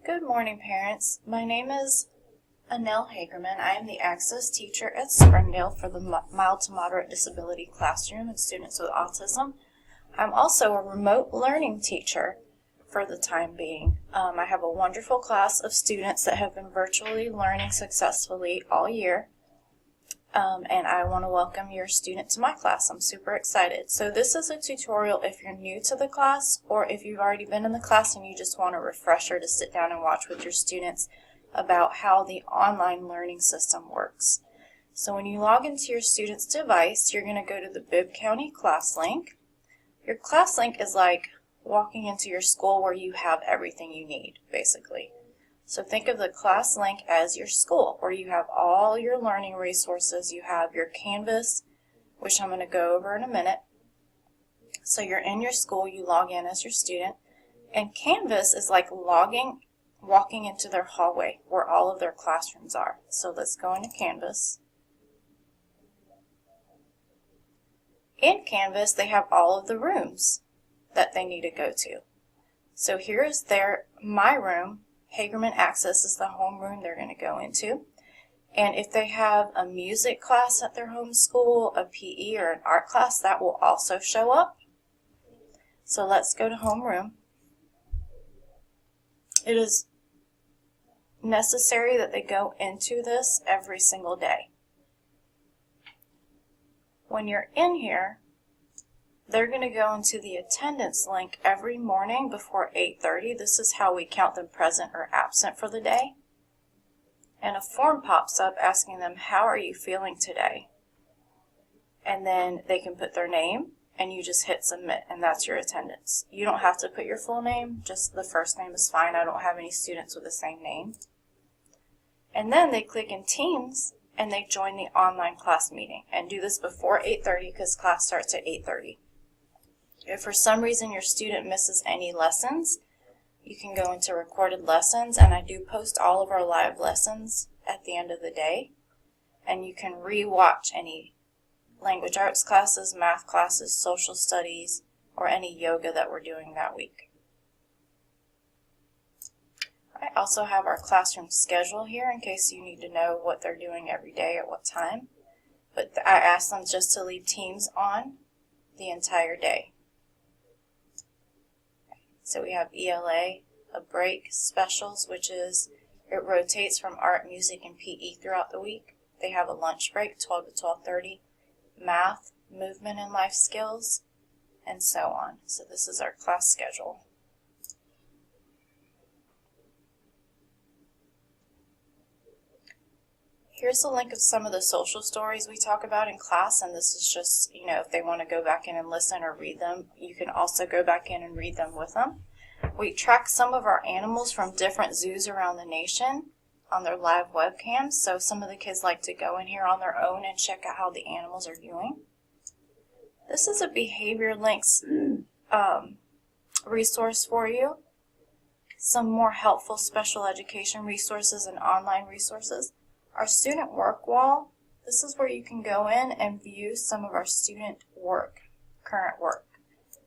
Good morning, parents. My name is Anel Hagerman. I am the Access teacher at Springdale for the mild to moderate disability classroom and students with autism. I'm also a remote learning teacher for the time being. I have a wonderful class of students that have been virtually learning successfully all year. And I want to welcome your student to my class. I'm super excited. So this is a tutorial if you're new to the class, or if you've already been in the class and you just want a refresher to sit down and watch with your students about how the online learning system works. So when you log into your student's device, you're going to go to the Bibb County class link. Your class link is like walking into your school where you have everything you need, basically. So think of the class link as your school, where you have all your learning resources. You have your Canvas, which I'm going to go over in a minute. So you're in your school, you log in as your student, and Canvas is like walking into their hallway where all of their classrooms are. So let's go into Canvas. In Canvas, they have all of the rooms that they need to go to. So here is my room. Hagerman Access is the homeroom they're going to go into. And if they have a music class at their home school, a PE or an art class, that will also show up. So let's go to homeroom. It is necessary that they go into this every single day. When you're in here, they're going to go into the attendance link every morning before 8:30. This is how we count them present or absent for the day. And a form pops up asking them, how are you feeling today? And then they can put their name, and you just hit submit, and that's your attendance. You don't have to put your full name, just the first name is fine. I don't have any students with the same name. And then they click in Teams, and they join the online class meeting, and do this before 8:30 because class starts at 8:30. If for some reason your student misses any lessons, you can go into recorded lessons, and I do post all of our live lessons at the end of the day, and you can re-watch any language arts classes, math classes, social studies, or any yoga that we're doing that week. I also have our classroom schedule here in case you need to know what they're doing every day at what time, but I ask them just to leave Teams on the entire day. So we have ELA, a break, specials, which is, it rotates from art, music, and PE throughout the week. They have a lunch break, 12 to 12:30, math, movement and life skills, and so on. So this is our class schedule. Here's a link of some of the social stories we talk about in class, and this is just, if they want to go back in and listen or read them, you can also go back in and read them with them. We track some of our animals from different zoos around the nation on their live webcams, so some of the kids like to go in here on their own and check out how the animals are doing. This is a behavior links resource for you. Some more helpful special education resources and online resources. Our student work wall, this is where you can go in and view some of our student work, current work.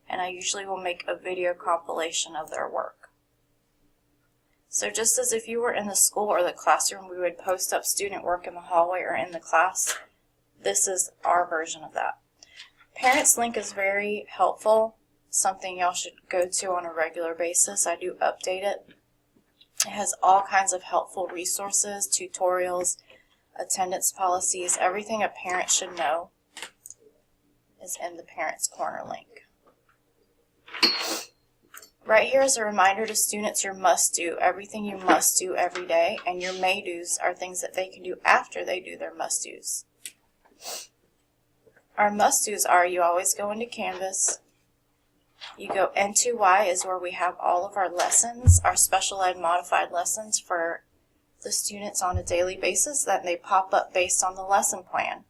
And I usually will make a video compilation of their work. So just as if you were in the school or the classroom, we would post up student work in the hallway or in the class. This is our version of that. Parents link is very helpful, something y'all should go to on a regular basis. I do update it. It has all kinds of helpful resources, tutorials, attendance policies, everything a parent should know is in the Parents Corner link. Right here is a reminder to students your must-do, everything you must do every day, and your may-dos are things that they can do after they do their must-dos. Our must-dos are, you always go into Canvas. You go N2Y is where we have all of our lessons, our special ed modified lessons for the students on a daily basis that they pop up based on the lesson plan.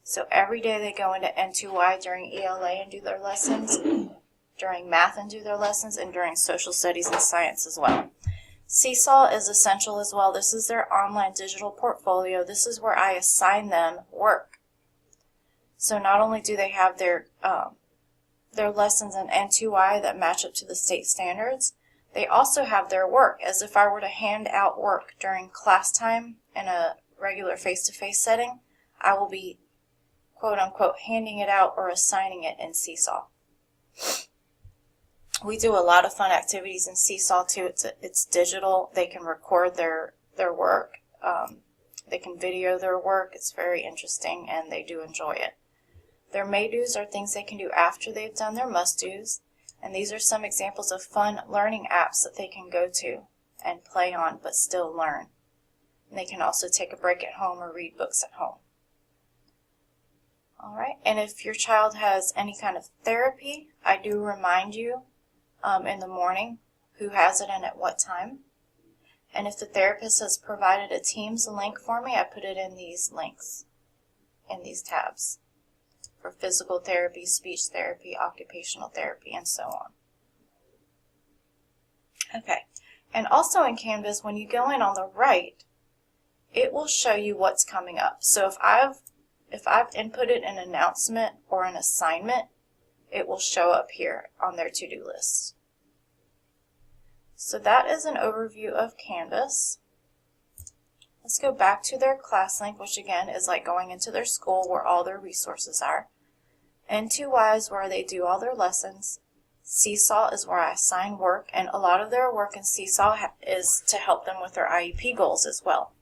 So every day they go into N2Y during ELA and do their lessons, during math and do their lessons, and during social studies and science as well. Seesaw is essential as well. This is their online digital portfolio. This is where I assign them work. So not only do they have their lessons in N2I that match up to the state standards, They also have their work, as if I were to hand out work during class time in a regular face-to-face setting, I will be quote-unquote handing it out or assigning it in Seesaw. We do a lot of fun activities in Seesaw too. It's digital. They can record their work. They can video their work. It's very interesting and they do enjoy it. Their may-dos are things they can do after they've done their must-dos. And these are some examples of fun learning apps that they can go to and play on but still learn. And they can also take a break at home or read books at home. All right, and if your child has any kind of therapy, I do remind you in the morning who has it and at what time. And if the therapist has provided a Teams link for me, I put it in these links, in these tabs, for physical therapy, speech therapy, occupational therapy, and so on. Okay, and also in Canvas, when you go in on the right, it will show you what's coming up. So if I've inputted an announcement or an assignment, it will show up here on their to-do list. So that is an overview of Canvas. Let's go back to their class link, which again is like going into their school where all their resources are. N2Y is where they do all their lessons. Seesaw is where I assign work, and a lot of their work in Seesaw is to help them with their IEP goals as well.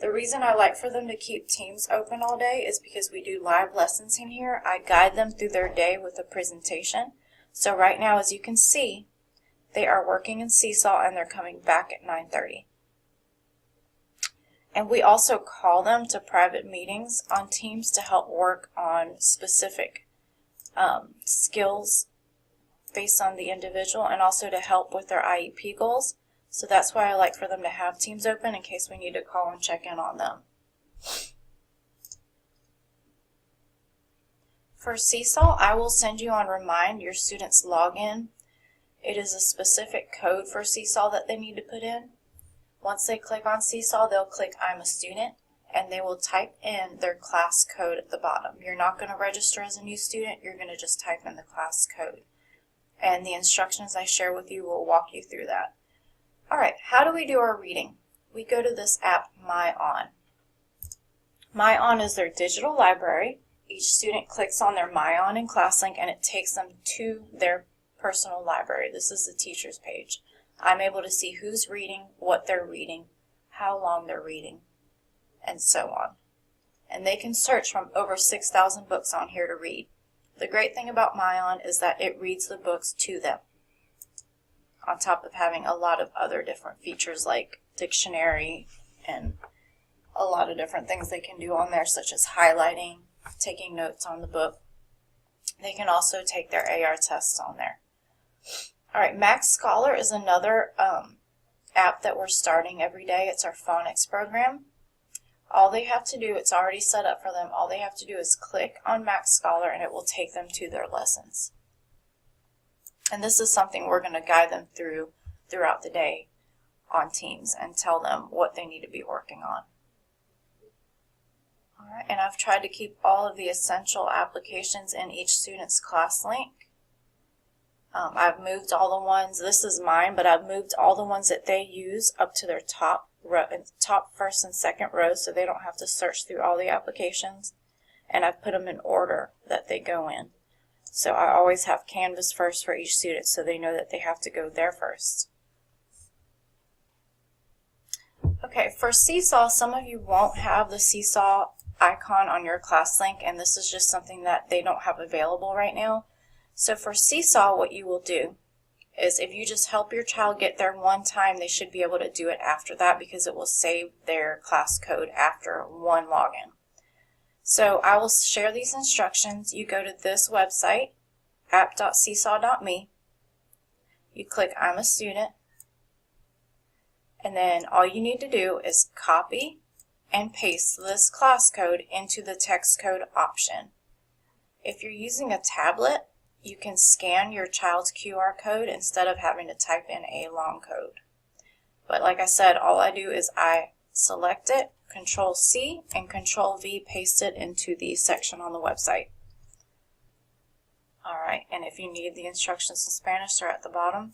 The reason I like for them to keep Teams open all day is because we do live lessons in here. I guide them through their day with a presentation. So right now, as you can see, they are working in Seesaw and they're coming back at 9:30. And we also call them to private meetings on Teams to help work on specific skills based on the individual and also to help with their IEP goals. So that's why I like for them to have Teams open in case we need to call and check in on them. For Seesaw, I will send you on Remind your students' login. It is a specific code for Seesaw that they need to put in. Once they click on Seesaw, they'll click I'm a student, and they will type in their class code at the bottom. You're not going to register as a new student, you're going to just type in the class code. And the instructions I share with you will walk you through that. Alright, how do we do our reading? We go to this app, MyOn. MyOn is their digital library. Each student clicks on their MyOn and ClassLink and it takes them to their personal library. This is the teacher's page. I'm able to see who's reading, what they're reading, how long they're reading, and so on. And they can search from over 6,000 books on here to read. The great thing about MyOn is that it reads the books to them, on top of having a lot of other different features like dictionary and a lot of different things they can do on there, such as highlighting, taking notes on the book. They can also take their AR tests on there. Alright, Max Scholar is another app that we're starting every day. It's our phonics program. All they have to do, it's already set up for them, all they have to do is click on Max Scholar and it will take them to their lessons. And this is something we're going to guide them through throughout the day on Teams and tell them what they need to be working on. Alright, and I've tried to keep all of the essential applications in each student's class link. I've moved all the ones, this is mine, but I've moved all the ones that they use up to their top row, top first and second rows so they don't have to search through all the applications. And I've put them in order that they go in. So I always have Canvas first for each student so they know that they have to go there first. Okay, for Seesaw, some of you won't have the Seesaw icon on your class link, and this is just something that they don't have available right now. So for Seesaw, what you will do is if you just help your child get there one time, they should be able to do it after that because it will save their class code after one login. So I will share these instructions. You go to this website, app.seesaw.me. You click I'm a student. And then all you need to do is copy and paste this class code into the text code option. If you're using a tablet, you can scan your child's QR code instead of having to type in a long code. But like I said, all I do is I select it, Control-C, and Control-V, paste it into the section on the website. Alright, and if you need the instructions in Spanish, they're at the bottom.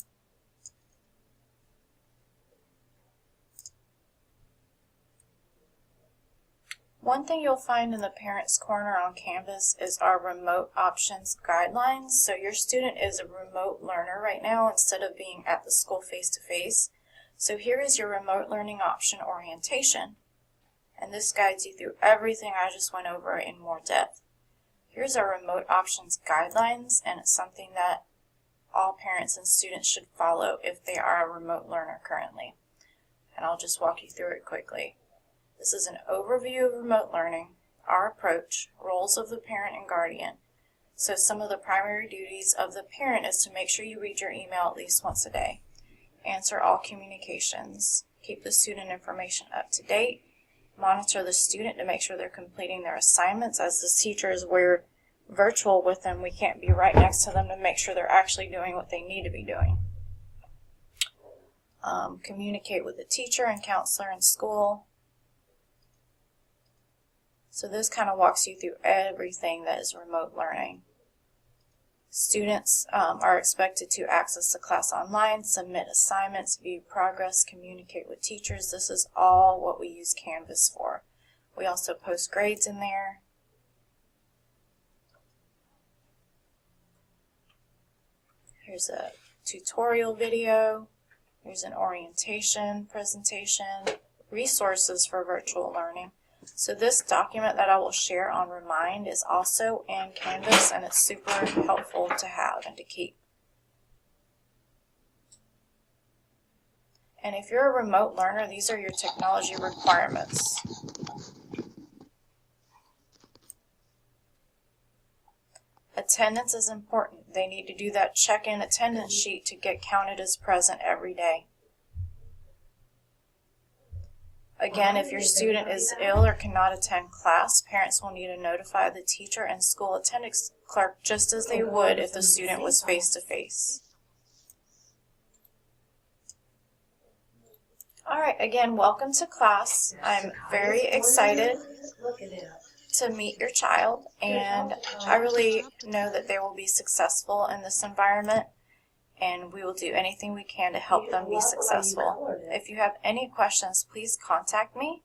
One thing you'll find in the Parents Corner on Canvas is our remote options guidelines. So your student is a remote learner right now instead of being at the school face-to-face. So here is your remote learning option orientation. And this guides you through everything I just went over in more depth. Here's our remote options guidelines, and it's something that all parents and students should follow if they are a remote learner currently. And I'll just walk you through it quickly. This is an overview of remote learning, our approach, roles of the parent and guardian. So some of the primary duties of the parent is to make sure you read your email at least once a day, answer all communications, keep the student information up to date, monitor the student to make sure they're completing their assignments. As the teachers, we're virtual with them. We can't be right next to them to make sure they're actually doing what they need to be doing. Communicate with the teacher and counselor in school. So this kind of walks you through everything that is remote learning. Students are expected to access the class online, submit assignments, view progress, communicate with teachers. This is all what we use Canvas for. We also post grades in there. Here's a tutorial video. Here's an orientation presentation, resources for virtual learning. So this document that I will share on Remind is also in Canvas, and it's super helpful to have and to keep. And if you're a remote learner, these are your technology requirements. Attendance is important. They need to do that check-in attendance sheet to get counted as present every day. Again, if your student is ill or cannot attend class, parents will need to notify the teacher and school attendance clerk just as they would if the student was face-to-face. All right, again, welcome to class. I'm very excited to meet your child, and I really know that they will be successful in this environment, and we will do anything we can to help them be successful. If you have any questions, please contact me.